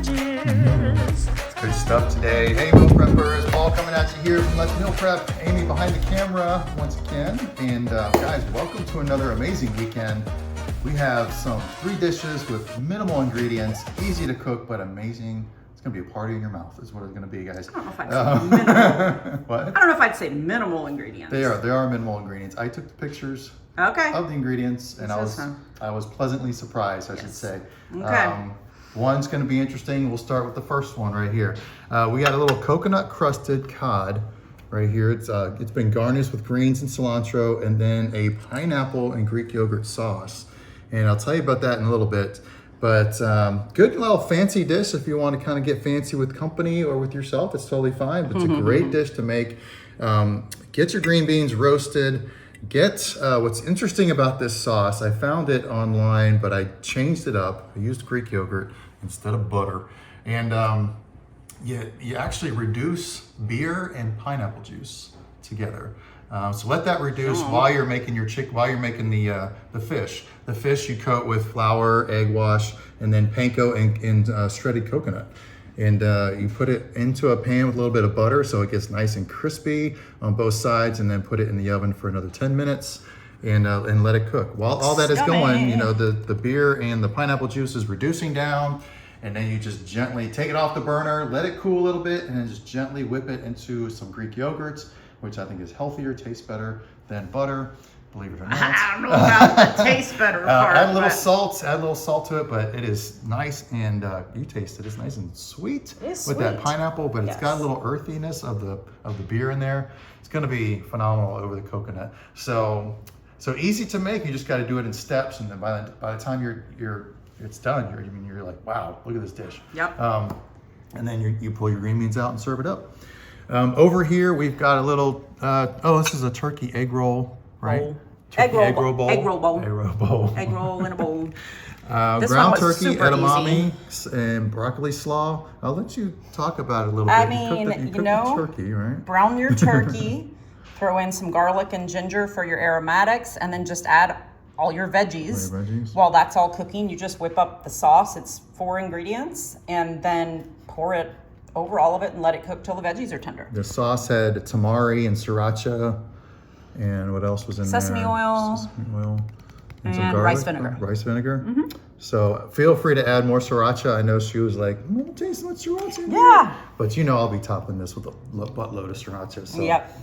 sandwiches. Good stuff today. Hey, meal preppers, Paul coming at you here from Let's Meal Prep. Amy behind the camera once again. And guys, welcome to another amazing weekend. We have 3 dishes with minimal ingredients, easy to cook, but amazing. It's gonna be a party in your mouth is what it's gonna be, guys. I don't know if I'd say minimal. What? I don't know if I'd say minimal ingredients. They are minimal ingredients. I took the pictures of the ingredients and I was pleasantly surprised, I should say. Okay. One's going to be interesting. We'll start with the first one right here. We got a little coconut crusted cod right here. It's been garnished with greens and cilantro and then a pineapple and Greek yogurt sauce. And I'll tell you about that in a little bit. But good little fancy dish if you want to kind of get fancy with company or with yourself. It's totally fine. But it's a great dish to make. Get your green beans roasted. What's interesting about this sauce, I found it online, but I changed it up. I used Greek yogurt instead of butter. And you actually reduce beer and pineapple juice together. So let that reduce while you're making the fish. The fish you coat with flour, egg wash, and then panko and shredded coconut. And you put it into a pan with a little bit of butter so it gets nice and crispy on both sides, and then put it in the oven for another 10 minutes and let it cook. While all that is going, you know, the beer and the pineapple juice is reducing down, and then you just gently take it off the burner, let it cool a little bit, and then just gently whip it into some Greek yogurts, which I think is healthier, tastes better than butter. Believe it or not. I don't know about the taste better part. Add a little salt to it, but it is nice, and you taste it. It's nice and sweet with that pineapple, but it's got a little earthiness of the beer in there. It's going to be phenomenal over the coconut. So easy to make. You just got to do it in steps, and then by the time it's done, you're like, wow, look at this dish. Yep. And then you pull your green beans out and serve it up. Over here we've got a little. This is a turkey egg roll. Right? Egg roll bowl. Egg roll bowl. Egg roll in a bowl. Ground turkey, edamame, and broccoli slaw. I'll let you talk about it a little bit. You cooked the turkey, right? Brown your turkey, throw in some garlic and ginger for your aromatics, and then just add all your veggies. While that's all cooking, you just whip up the sauce. It's 4 ingredients, and then pour it over all of it and let it cook till the veggies are tender. The sauce had tamari and sriracha. And what else was in Sesame there? oil. Sesame oil. And some and garlic. rice vinegar. Rice vinegar. So feel free to add more siracha. I know she was like, I'm going to taste so much sriracha in here. But you know I'll be topping this with a buttload of sriracha. So. Yep.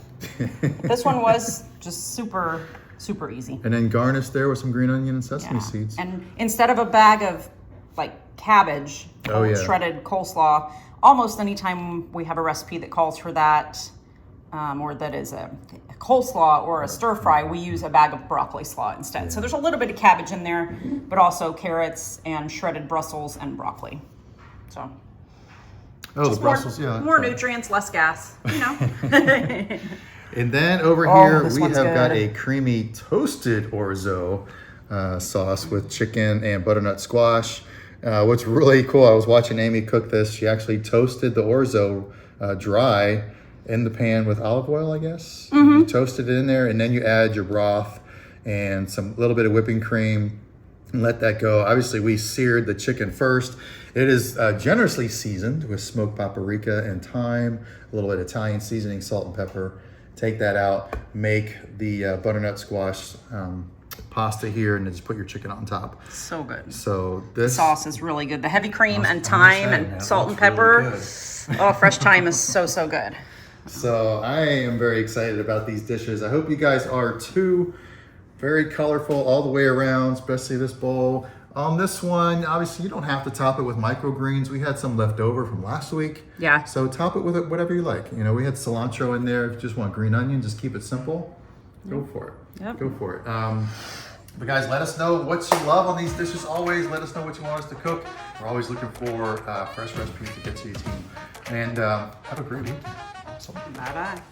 This one was just super, super easy. And then garnish there with some green onion and sesame seeds. And instead of a bag of like cabbage, shredded coleslaw, almost anytime we have a recipe that calls for that, or that is a coleslaw or a stir fry, we use a bag of broccoli slaw instead. So there's a little bit of cabbage in there, but also carrots and shredded Brussels and broccoli. So the Brussels, more nutrients, less gas, you know. And then over here we have got a creamy toasted orzo sauce with chicken and butternut squash. What's really cool, I was watching Amy cook this. She actually toasted the orzo dry in the pan with olive oil, I guess. You toasted it in there, and then you add your broth and some little bit of whipping cream and let that go. Obviously, we seared the chicken first. It is generously seasoned with smoked paprika and thyme, a little bit of Italian seasoning, salt and pepper. Take that out, make the butternut squash pasta here, and then just put your chicken on top. So good. So this sauce is really good. The heavy cream and thyme and salt and pepper. Really fresh thyme is so good. So I am very excited about these dishes. I hope you guys are too. Very colorful all the way around, especially this bowl. On this one, obviously you don't have to top it with microgreens. We had some left over from last week. Yeah. So top it with whatever you like. You know, we had cilantro in there. If you just want green onion, just keep it simple. Go for it. Yep. Go for it. But guys, let us know what you love on these dishes always. Let us know what you want us to cook. We're always looking for fresh recipes to get to your team. And have a great weekend. Awesome. Bye-bye.